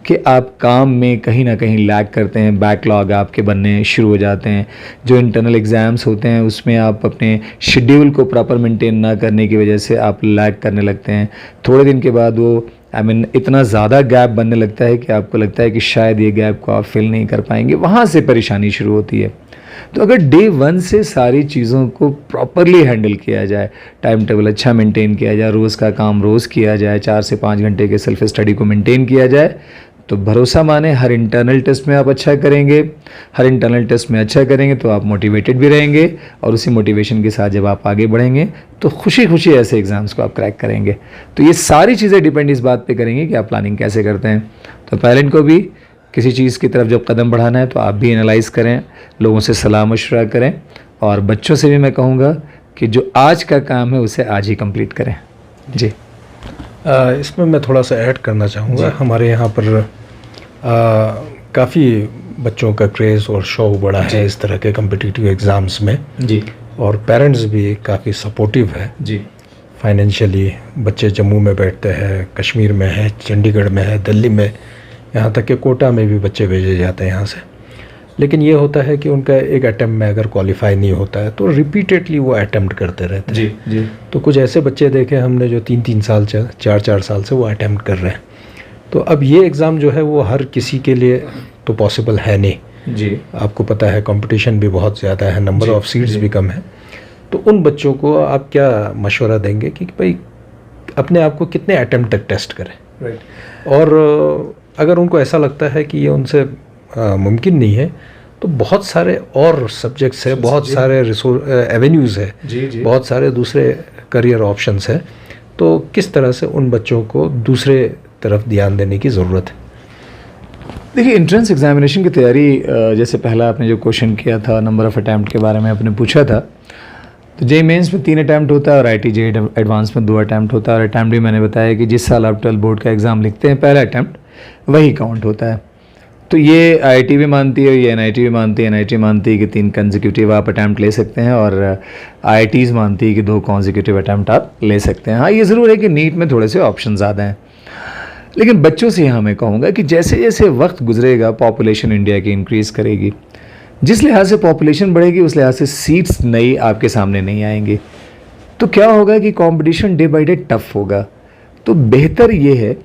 कि आप काम में कहीं ना कहीं लैग करते हैं, बैकलॉग आपके बनने शुरू हो जाते हैं। जो इंटरनल एग्ज़ाम्स होते हैं उसमें आप अपने शेड्यूल को प्रॉपर मेंटेन ना करने की वजह से आप लैग करने लगते हैं। थोड़े दिन के बाद वो इतना ज़्यादा गैप बनने लगता है कि आपको लगता है कि शायद ये गैप को आप फिल नहीं कर पाएंगे, वहाँ से परेशानी शुरू होती है। तो अगर डे 1 से सारी चीज़ों को प्रॉपरली हैंडल किया जाए, टाइम टेबल अच्छा मेंटेन किया जाए, रोज़ का काम रोज़ किया जाए, 4 से 5 घंटे के सेल्फ स्टडी को मेंटेन किया जाए, तो भरोसा माने हर इंटरनल टेस्ट में आप अच्छा करेंगे। हर इंटरनल टेस्ट में अच्छा करेंगे तो आप मोटिवेटेड भी रहेंगे और उसी मोटिवेशन के साथ जब आप आगे बढ़ेंगे तो खुशी खुशी ऐसे एग्ज़ाम्स को आप क्रैक करेंगे। तो ये सारी चीज़ें डिपेंड इस बात पे करेंगी कि आप प्लानिंग कैसे करते हैं। तो पेरेंट को भी किसी चीज़ की तरफ जब कदम बढ़ाना है तो आप भी एनालाइज करें, लोगों से सलाह मशवरा करें, और बच्चों से भी मैं कहूँगा कि जो आज का काम है उसे आज ही कंप्लीट करें। जी इसमें मैं थोड़ा सा ऐड करना चाहूँगा। हमारे यहाँ पर काफ़ी बच्चों का क्रेज़ और शौक़ बड़ा है इस तरह के कम्पिटिटिव एग्ज़ाम्स में जी, और पेरेंट्स भी काफ़ी सपोर्टिव है जी, फाइनेंशियली। बच्चे जम्मू में बैठते हैं, कश्मीर में है, चंडीगढ़ में है, दिल्ली में, यहाँ तक कि कोटा में भी बच्चे भेजे जाते हैं यहाँ से। लेकिन ये होता है कि उनका एक अटैम्प्ट में अगर क्वालिफाई नहीं होता है तो रिपीटेडली वो अटैम्प्ट करते रहते हैं। जी, जी, तो कुछ ऐसे बच्चे देखे हमने जो 3-3 साल 4-4 साल से वो अटैम्प्ट कर रहे हैं। तो अब ये एग्ज़ाम जो है वो हर किसी के लिए तो पॉसिबल है नहीं। जी, आपको पता है कंपटीशन भी बहुत ज़्यादा है, नंबर जी, ऑफ़ सीट्स जी। भी कम है। तो उन बच्चों को आप क्या मशवरा देंगे कि भाई अपने आप को कितने अटैम्प्ट तक टेस्ट करें? राइट, और अगर उनको ऐसा लगता है कि ये उनसे मुमकिन नहीं है तो बहुत सारे और सब्जेक्ट्स है, बहुत सारे एवेन्यूज़ है, जी, जी। बहुत सारे दूसरे करियर ऑप्शंस है। तो किस तरह से उन बच्चों को दूसरे तरफ ध्यान देने की ज़रूरत है? देखिए, एंट्रेंस एग्जामिनेशन की तैयारी, जैसे पहला आपने जो क्वेश्चन किया था नंबर ऑफ़ अटैम्प्ट के बारे में आपने पूछा था, तो जेईई मेंस में 3 अटैम्प्ट होता है और आईटी जेईई एडवांस में 2 अटैम्प्ट होता है। और अटैम्प्ट भी मैंने बताया कि जिस साल आप 12 बोर्ड का एग्ज़ाम लिखते हैं पहला अटैम्प्ट वही काउंट होता है। तो ये आईआईटी भी मानती है, ये एनआईटी भी मानती है। एनआईटी मानती है कि 3 कंसेक्यूटिव आप अटैम्प्ट ले सकते हैं और आईआईटीज़ मानती है कि 2 कॉन्सेक्यूटिव अटैम्प्ट आप ले सकते हैं। हाँ, ये ज़रूर है कि नीट में थोड़े से ऑप्शन ज़्यादा हैं, लेकिन बच्चों से यहाँ मैं कहूँगा कि जैसे जैसे वक्त गुजरेगा पॉपुलेशन इंडिया की इंक्रीज़ करेगी, जिस लिहाज से पॉपुलेशन बढ़ेगी उस लिहाज से सीट्स नई आपके सामने नहीं आएंगी। तो क्या होगा कि competition day by day tough होगा। तो बेहतर ये है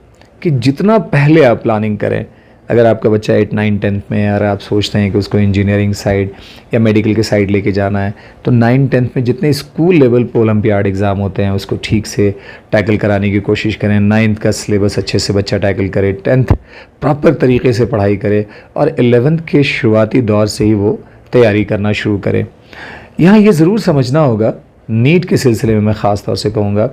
कि जितना पहले आप प्लानिंग करें। अगर आपका बच्चा 8, 9, 10th में है और आप सोचते हैं कि उसको इंजीनियरिंग साइड या मेडिकल के साइड लेके जाना है, तो 9, 10th में जितने स्कूल लेवल पे ओलंपियाड एग्ज़ाम होते हैं उसको ठीक से टैकल कराने की कोशिश करें। 9th का सिलेबस अच्छे से बच्चा टैकल करे, 10th प्रॉपर तरीके से पढ़ाई करे और 11th के शुरुआती दौर से ही वो तैयारी करना शुरू करे। यहाँ ये ज़रूर समझना होगा, नीट के सिलसिले में मैं ख़ास तौर से कहूँगा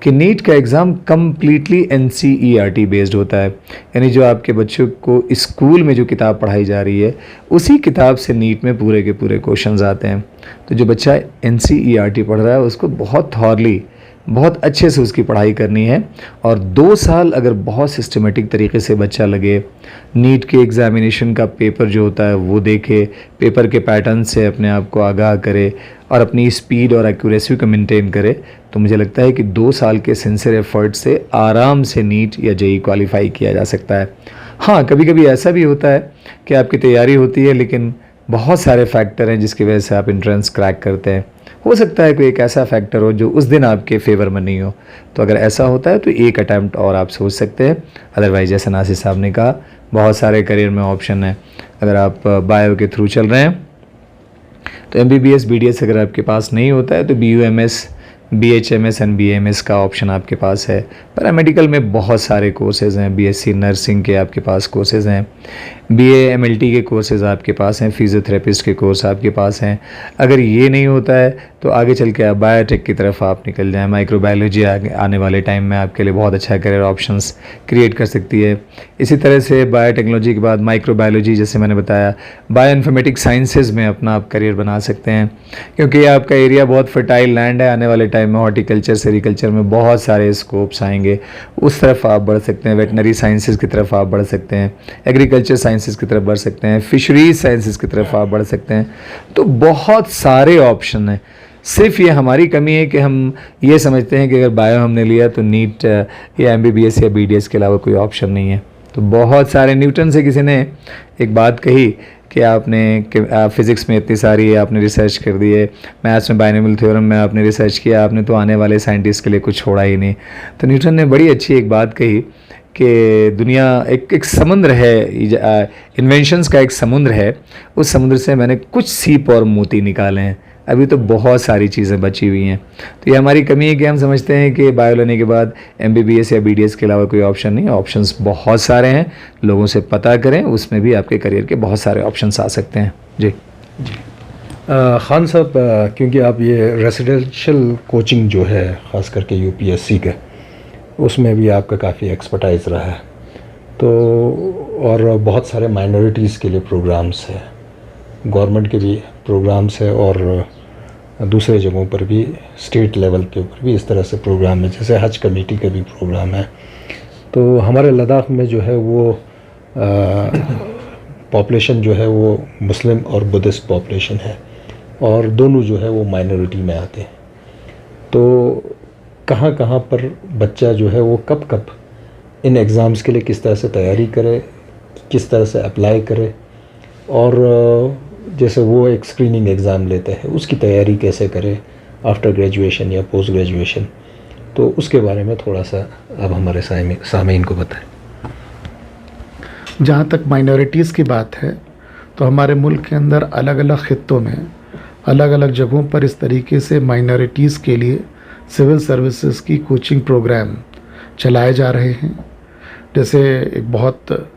कि नीट का एग्ज़ाम कम्प्लीटली NCERT बेस्ड होता है, यानी जो आपके बच्चों को स्कूल में जो किताब पढ़ाई जा रही है उसी किताब से नीट में पूरे के पूरे क्वेश्चंस आते हैं। तो जो बच्चा NCERT पढ़ रहा है उसको बहुत थॉरली, बहुत अच्छे से उसकी पढ़ाई करनी है और 2 साल अगर बहुत सिस्टमेटिक तरीके से बच्चा लगे, नीट के एग्ज़ामिनेशन का पेपर जो होता है वो देखे, पेपर के पैटर्न से अपने आप को आगाह करे और अपनी स्पीड और एक्यूरेसी को मेंटेन करे, तो मुझे लगता है कि 2 साल के सिंसियर एफर्ट से आराम से नीट या जेईई क्वालिफाई किया जा सकता है। हाँ, कभी कभी ऐसा भी होता है कि आपकी तैयारी होती है लेकिन बहुत सारे फैक्टर हैं जिसकी वजह से आप एंट्रेंस क्रैक करते हैं। हो सकता है कोई एक ऐसा फैक्टर हो जो उस दिन आपके फेवर में नहीं हो, तो अगर ऐसा होता है तो 1 अटैम्प्ट और आप सोच सकते हैं। अदरवाइज जैसे नासिर साहब ने कहा, बहुत सारे करियर में ऑप्शन है। अगर आप बायो के थ्रू चल रहे हैं तो MBBS BDS अगर आपके पास नहीं होता है तो BUMS BHMS एंड BAMS का ऑप्शन आपके पास है। पैरामेडिकल में बहुत सारे कोर्सेज़ हैं, BSc नर्सिंग के आपके पास कोर्सेज़ हैं, BA MLT के कोर्सेज़ आपके पास हैं, फिजियोथेरेपिस्ट के कोर्स आपके पास हैं। अगर ये नहीं होता है तो आगे चल के आप बायोटेक की तरफ आप निकल जाएं। माइक्रोबायोलॉजी आने वाले टाइम में आपके लिए बहुत अच्छा करियर ऑप्शंस क्रिएट कर सकती है। इसी तरह से बायोटेक्नोलॉजी के बाद माइक्रोबायोलॉजी, जैसे मैंने बताया, बायो इन्फॉर्मेटिक साइंसेज़ में अपना आप करियर बना सकते हैं, क्योंकि ये आपका एरिया बहुत फर्टाइल लैंड है। आने वाले टाइम में हॉर्टिकल्चर सेरिकल्चर में बहुत सारे स्कोप्स आएंगे, उस तरफ आप बढ़ सकते हैं। वेटनरी साइंसेज़ की तरफ आप बढ़ सकते हैं, एग्रीकल्चर साइंसेज़ की तरफ बढ़ सकते हैं, फिशरीज साइंसेज़ की तरफ आप बढ़ सकते हैं। तो बहुत सारे ऑप्शन हैं। सिर्फ ये हमारी कमी है कि हम ये समझते हैं कि अगर बायो हमने लिया तो नीट या MBBS या BDS के अलावा कोई ऑप्शन नहीं है। तो बहुत सारे, न्यूटन से किसी ने एक बात कही कि आपने फिज़िक्स में इतनी सारी आपने रिसर्च कर दी है, मैथ्स में बाइनोमियल थ्योरम में आपने रिसर्च किया, आपने तो आने वाले साइंटिस्ट के लिए कुछ छोड़ा ही नहीं। तो न्यूटन ने बड़ी अच्छी एक बात कही कि दुनिया एक समुद्र है, इन्वेंशंस का एक समुद्र है, उस समुद्र से मैंने कुछ सीप और मोती निकाले हैं, अभी तो बहुत सारी चीज़ें बची हुई हैं। तो ये हमारी कमी है कि हम समझते हैं कि बायो लेने के बाद MBBS या BDS के अलावा कोई ऑप्शन नहीं है। ऑप्शंस बहुत सारे हैं, लोगों से पता करें, उसमें भी आपके करियर के बहुत सारे ऑप्शंस आ सकते हैं। जी खान साहब, क्योंकि आप ये रेसिडेंशियल कोचिंग जो है ख़ास करके UPSC के, उसमें भी आपका काफ़ी एक्सपर्टाइज रहा है, तो और बहुत सारे माइनॉरिटीज़ के लिए प्रोग्राम्स हैं, गवर्नमेंट के भी प्रोग्राम्स है और दूसरे जगहों पर भी, स्टेट लेवल के ऊपर भी इस तरह से प्रोग्राम है, जैसे हज कमेटी का भी प्रोग्राम है। तो हमारे लद्दाख में जो है वो पॉपुलेशन जो है वो मुस्लिम और बुद्धिस्ट पॉपुलेशन है, और दोनों जो है वो माइनॉरिटी में आते हैं। तो कहाँ कहाँ पर बच्चा जो है वो कब कब इन एग्ज़ाम्स के लिए किस तरह से तैयारी करे, किस तरह से अप्लाई करे, और जैसे वो एक स्क्रीनिंग एग्ज़ाम लेते हैं उसकी तैयारी कैसे करें आफ्टर ग्रेजुएशन या पोस्ट ग्रेजुएशन, तो उसके बारे में थोड़ा सा अब हमारे सामीन को बताएं। जहाँ तक माइनॉरिटीज़ की बात है, तो हमारे मुल्क के अंदर अलग अलग खित्तों में अलग अलग जगहों पर इस तरीके से माइनॉरिटीज़ के लिए सिविल सर्विसेज की कोचिंग प्रोग्राम चलाए जा रहे हैं। जैसे एक बहुत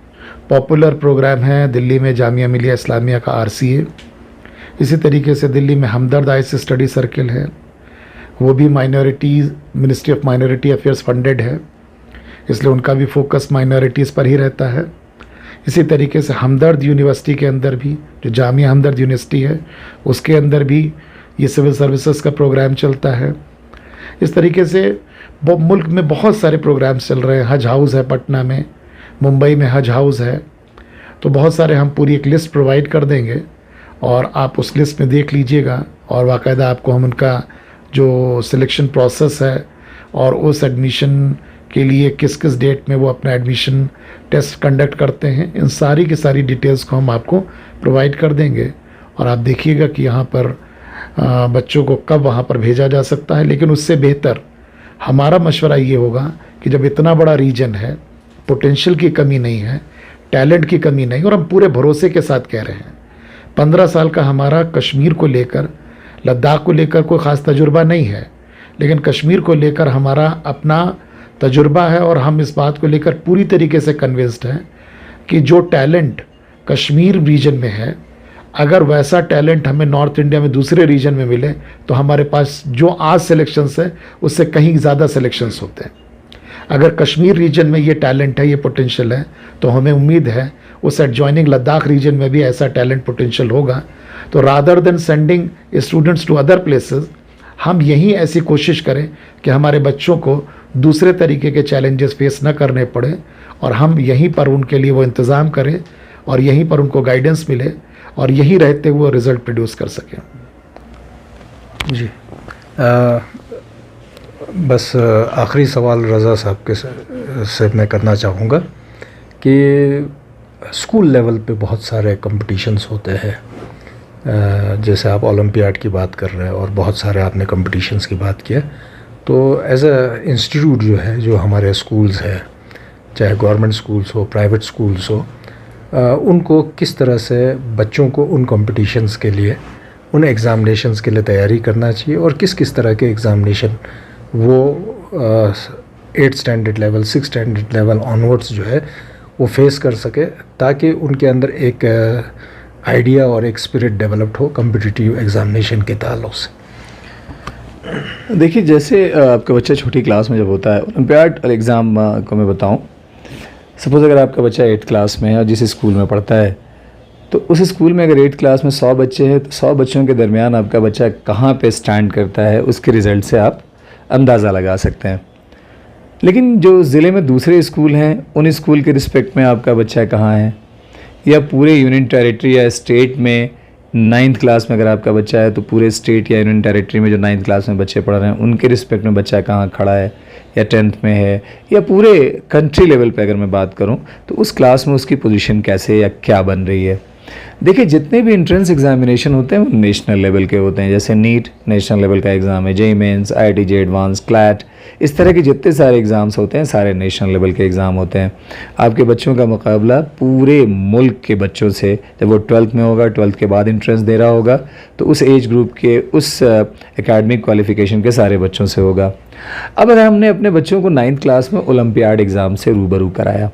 पॉपुलर प्रोग्राम है दिल्ली में जामिया मिलिया इस्लामिया का RCA। इसी तरीके से दिल्ली में हमदर्द आइस स्टडी सर्किल है, वो भी minorities, ministry of minority affairs funded है, इसलिए उनका भी फोकस माइनॉरिटीज़ पर ही रहता है। इसी तरीके से हमदर्द यूनिवर्सिटी के अंदर भी, जो जामिया हमदर्द यूनिवर्सिटी है, उसके अंदर भी ये सिविल सर्विसेज का प्रोग्राम चलता है। इस तरीके से मुल्क में बहुत सारे प्रोग्राम्स चल रहे हैं। हज हाउस है पटना में, मुंबई में हज हाउस है, तो बहुत सारे, हम पूरी एक लिस्ट प्रोवाइड कर देंगे और आप उस लिस्ट में देख लीजिएगा, और बाकायदा आपको हम उनका जो सिलेक्शन प्रोसेस है और उस एडमिशन के लिए किस किस डेट में वो अपना एडमिशन टेस्ट कंडक्ट करते हैं, इन सारी की सारी डिटेल्स को हम आपको प्रोवाइड कर देंगे। और आप देखिएगा कि यहाँ पर बच्चों को कब वहाँ पर भेजा जा सकता है। लेकिन उससे बेहतर हमारा मशवरा ये होगा कि जब इतना बड़ा रीजन है, पोटेंशियल की कमी नहीं है, टैलेंट की कमी नहीं, और हम पूरे भरोसे के साथ कह रहे हैं, 15 साल का हमारा कश्मीर को लेकर, लद्दाख को लेकर कोई ख़ास तजुर्बा नहीं है, लेकिन कश्मीर को लेकर हमारा अपना तजुर्बा है, और हम इस बात को लेकर पूरी तरीके से कन्विंस्ड हैं कि जो टैलेंट कश्मीर रीजन में है, अगर वैसा टैलेंट हमें नॉर्थ इंडिया में दूसरे रीजन में मिले तो हमारे पास जो आज सिलेक्शंस है उससे कहीं ज़्यादा सिलेक्शंस होते हैं। अगर कश्मीर रीजन में ये टैलेंट है, ये पोटेंशियल है, तो हमें उम्मीद है उस एडजॉइनिंग लद्दाख रीजन में भी ऐसा टैलेंट पोटेंशियल होगा। तो rather than sending students to other places, हम यहीं ऐसी कोशिश करें कि हमारे बच्चों को दूसरे तरीके के चैलेंजेस फेस न करने पड़े, और हम यहीं पर उनके लिए वो इंतज़ाम करें और यहीं पर उनको गाइडेंस मिले और यहीं रहते हुए रिज़ल्ट प्रोड्यूस कर सकें। जी बस आखिरी सवाल रज़ा साहब के से मैं करना चाहूँगा कि स्कूल लेवल पे बहुत सारे कंपटीशंस होते हैं, जैसे आप ओलंपियाड की बात कर रहे हैं और बहुत सारे आपने कंपटीशंस की बात की है, तो एज अ इंस्टीट्यूट जो है, जो हमारे स्कूल्स हैं, चाहे गवर्नमेंट स्कूल्स हो, प्राइवेट स्कूल्स हो, उनको किस तरह से बच्चों को उन कंपटीशंस के लिए, उन एग्ज़ामिनेशंस के लिए तैयारी करना चाहिए, और किस किस तरह के एग्ज़ामिनेशन वो 8th standard level, 6th standard level onwards जो है वो फेस कर सके, ताकि उनके अंदर एक आइडिया और एक स्पिरिट डेवलप्ड हो कम्पिटिटिव एग्ज़ामिनेशन के ताल्लुक से। देखिए, जैसे आपका बच्चा छोटी क्लास में जब होता है, ओलंपियाड एग्ज़ाम को मैं बताऊं, सपोज़ अगर आपका बच्चा 8th क्लास में है और जिस स्कूल में पढ़ता है, तो उस स्कूल में अगर 8th क्लास में 100 बच्चे हैं, तो 100 बच्चों के दरमियान आपका बच्चा कहाँ पे स्टैंड करता है, उसके रिज़ल्ट से आप अंदाज़ा लगा सकते हैं। लेकिन जो ज़िले में दूसरे स्कूल हैं, उन स्कूल के रिस्पेक्ट में आपका बच्चा कहाँ है, या पूरे यूनियन टेरिटरी या स्टेट में 9th क्लास में अगर आपका बच्चा है तो पूरे स्टेट या यूनियन टेरिटरी में जो 9th क्लास में बच्चे पढ़ रहे हैं उनके रिस्पेक्ट में बच्चा कहाँ खड़ा है, या 10th में है, या पूरे कंट्री लेवल पे अगर मैं बात करूं तो उस क्लास में उसकी पोजीशन कैसे या क्या बन रही है। देखिए, जितने भी एंट्रेंस एग्जामिनेशन होते हैं वो नेशनल लेवल के होते हैं। जैसे नीट नेशनल लेवल का एग्ज़ाम है, JEE mains, IIT advance, CLAT, इस तरह के जितने सारे एग्ज़ाम्स होते हैं सारे नेशनल लेवल के एग्ज़ाम होते हैं। आपके बच्चों का मुकाबला पूरे मुल्क के बच्चों से, जब वो 12th में होगा, 12th के बाद एंट्रेंस दे रहा होगा, तो उस एज ग्रुप के, उस एकेडमिक क्वालिफिकेशन के सारे बच्चों से होगा। अब अगर हमने अपने बच्चों को 9th क्लास में ओलंपियाड एग्ज़ाम से रूबरू कराया,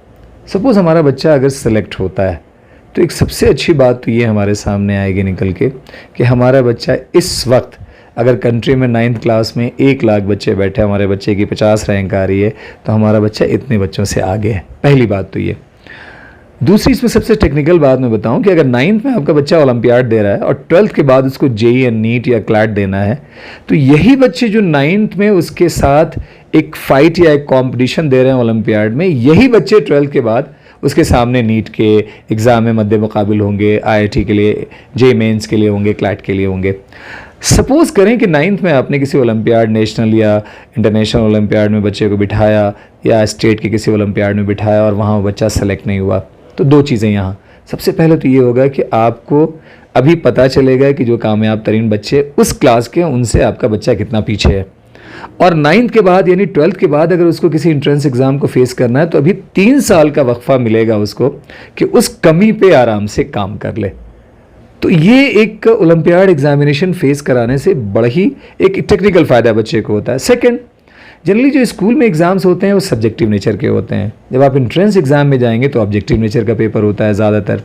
सपोज़ हमारा बच्चा अगर सेलेक्ट होता है, तो एक सबसे अच्छी बात तो ये हमारे सामने आएगी निकल के कि हमारा बच्चा इस वक्त अगर कंट्री में 9th क्लास में 1 लाख बच्चे बैठे, हमारे बच्चे की 50 रैंक आ रही है, तो हमारा बच्चा इतने बच्चों से आगे है। पहली बात तो ये। दूसरी इसमें सबसे टेक्निकल बात मैं बताऊं कि अगर 9th में आपका बच्चा ओलंपियाड दे रहा है और 12th के बाद उसको जेईई या नीट या क्लैट देना है, तो यही बच्चे जो 9th में उसके साथ एक फ़ाइट या एक कॉम्पिटिशन दे रहे हैं ओलंपियाड में, यही बच्चे 12th के बाद उसके सामने नीट के एग्ज़ाम में मद्दे मुकाबिल होंगे, IIT के लिए, जेईई मेंस के लिए होंगे, क्लैट के लिए होंगे। सपोज़ करें कि 9th में आपने किसी ओलंपियाड, नेशनल या इंटरनेशनल ओलंपियाड में बच्चे को बिठाया, या स्टेट के किसी ओलंपियाड में बिठाया और वहाँ वो बच्चा सेलेक्ट नहीं हुआ, तो 2 चीज़ें यहाँ। सबसे पहले तो ये होगा कि आपको अभी पता चलेगा कि जो कामयाब तरीन बच्चे उस क्लास के हैं उनसे आपका बच्चा कितना पीछे है। और 9th के बाद यानी 12th के बाद अगर उसको किसी एंट्रेंस एग्ज़ाम को फेस करना है तो अभी 3 साल का वक्फा मिलेगा उसको कि उस कमी पे आराम से काम कर ले। तो ये एक ओलंपियाड एग्जामिनेशन फेस कराने से बड़ा ही एक टेक्निकल फ़ायदा बच्चे को होता है। सेकंड, जनरली जो स्कूल में एग्ज़ाम्स होते हैं वो सब्जेक्टिव नेचर के होते हैं। जब आप एंट्रेंस एग्ज़ाम में जाएंगे तो ऑब्जेक्टिव नेचर का पेपर होता है ज़्यादातर।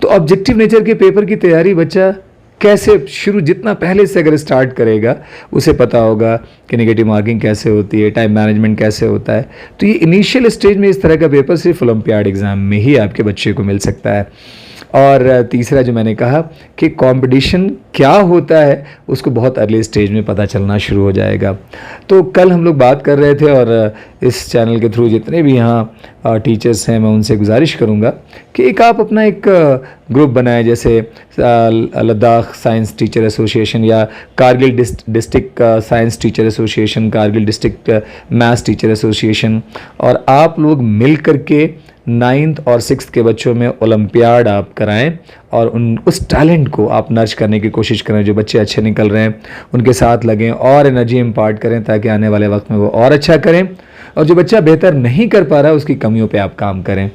तो ऑब्जेक्टिव नेचर के पेपर की तैयारी बच्चा कैसे शुरू, जितना पहले से अगर स्टार्ट करेगा उसे पता होगा कि नेगेटिव मार्किंग कैसे होती है, टाइम मैनेजमेंट कैसे होता है। तो ये इनिशियल स्टेज में इस तरह का पेपर सिर्फ ओलंपियाड एग्ज़ाम में ही आपके बच्चे को मिल सकता है। और तीसरा जो मैंने कहा कि कंपटीशन क्या होता है उसको बहुत अर्ली स्टेज में पता चलना शुरू हो जाएगा। तो कल हम लोग बात कर रहे थे और इस चैनल के थ्रू जितने भी यहाँ टीचर्स हैं मैं उनसे गुजारिश करूँगा कि एक आप अपना एक ग्रुप बनाएं, जैसे लद्दाख साइंस टीचर एसोसिएशन या Kargil district science teacher association, Kargil district maths teacher association, और आप लोग मिल करके 9th और 6th के बच्चों में ओलंपियाड आप कराएं और उस टैलेंट को आप नर्च करने की कोशिश करें। जो बच्चे अच्छे निकल रहे हैं उनके साथ लगें और एनर्जी इम्पार्ट करें ताकि आने वाले वक्त में वो और अच्छा करें, और जो बच्चा बेहतर नहीं कर पा रहा है उसकी कमियों पे आप काम करें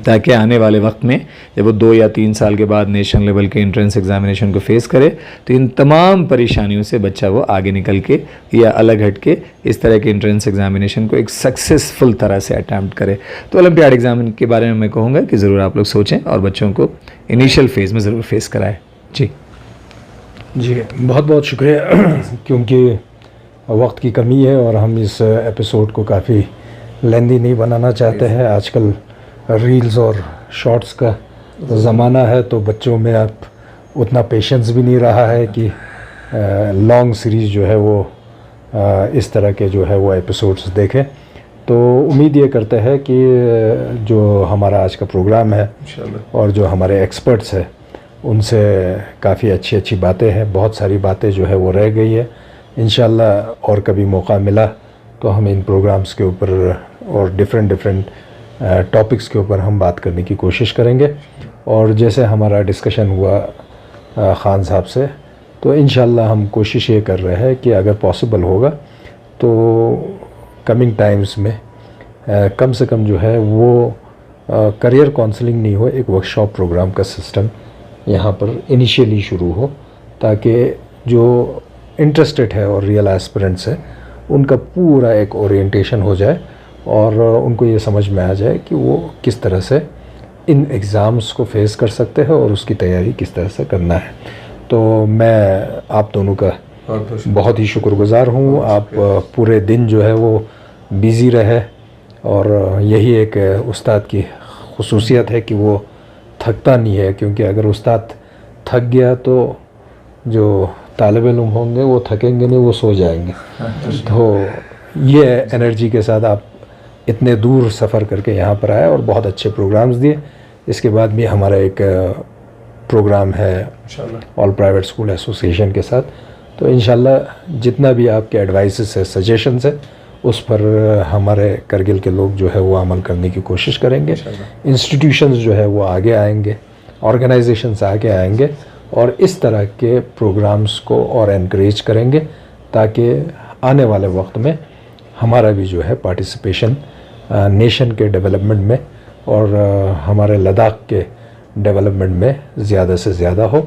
ताकि आने वाले वक्त में जब वो 2 या 3 साल के बाद नेशनल लेवल के एंट्रेंस एग्जामिनेशन को फेस करे तो इन तमाम परेशानियों से बच्चा वो आगे निकल के या अलग हट के इस तरह के एंट्रेंस एग्जामिनेशन को एक सक्सेसफुल तरह से अटैम्प्ट करे। तो ओलंपियाड एग्जाम के बारे में मैं कहूँगा कि ज़रूर आप लोग सोचें और बच्चों को इनिशियल फेज़ में ज़रूर फेस कराएं। जी बहुत बहुत शुक्रिया। क्योंकि वक्त की कमी है और हम इस एपिसोड को काफ़ी लेंदी नहीं बनाना चाहते हैं। आजकल रील्स और शॉर्ट्स का ज़माना है तो बच्चों में अब उतना पेशेंस भी नहीं रहा है कि लॉन्ग सीरीज़ जो है वो इस तरह के जो है वो एपिसोड्स देखें। तो उम्मीद ये करते हैं कि जो हमारा आज का प्रोग्राम है और जो हमारे एक्सपर्ट्स हैं उनसे काफ़ी अच्छी अच्छी बातें हैं, बहुत सारी बातें जो है वो रह गई है। इंशाल्लाह और कभी मौका मिला तो हम इन प्रोग्राम्स के ऊपर और डिफरेंट टॉपिक्स के ऊपर हम बात करने की कोशिश करेंगे। और जैसे हमारा डिस्कशन हुआ ख़ान साहब से, तो इंशाल्लाह हम कोशिश ये कर रहे हैं कि अगर पॉसिबल होगा तो कमिंग टाइम्स में कम से कम जो है वो करियर काउंसलिंग नहीं हो, एक वर्कशॉप प्रोग्राम का सिस्टम यहाँ पर इनिशियली शुरू हो ताकि जो इंटरेस्टेड है और रियल एस्पिरेंट्स है उनका पूरा एक ओरिएंटेशन हो जाए और उनको ये समझ में आ जाए कि वो किस तरह से इन एग्ज़ाम्स को फेस कर सकते हैं और उसकी तैयारी किस तरह से करना है। तो मैं आप दोनों का बहुत ही शुक्रगुज़ार हूँ। आप पूरे दिन जो है वो बिज़ी रहे और यही एक उस्ताद की खुसूसियत है कि वो थकता नहीं है, क्योंकि अगर उस्ताद थक गया तो जो तालिब इल्म होंगे वो थकेंगे नहीं, वो सो जाएंगे। तो ये एनर्जी के साथ आप इतने दूर सफ़र करके यहाँ पर आए और बहुत अच्छे प्रोग्राम्स दिए। इसके बाद भी हमारा एक प्रोग्राम है ऑल प्राइवेट स्कूल एसोसिएशन के साथ, तो इंशाल्लाह जितना भी आपके एडवाइसेस है, सजेशंस है, उस पर हमारे करगिल के लोग जो है वो अमल करने की कोशिश करेंगे। इंस्टीट्यूशंस जो है वो आगे आएंगे, ऑर्गेनाइजेशंस आगे आएंगे और इस तरह के प्रोग्राम्स को और एनकरेज करेंगे ताकि आने वाले वक्त में हमारा भी जो है पार्टिसिपेशन नेशन के डेवलपमेंट में और हमारे लद्दाख के डेवलपमेंट में ज़्यादा से ज़्यादा हो।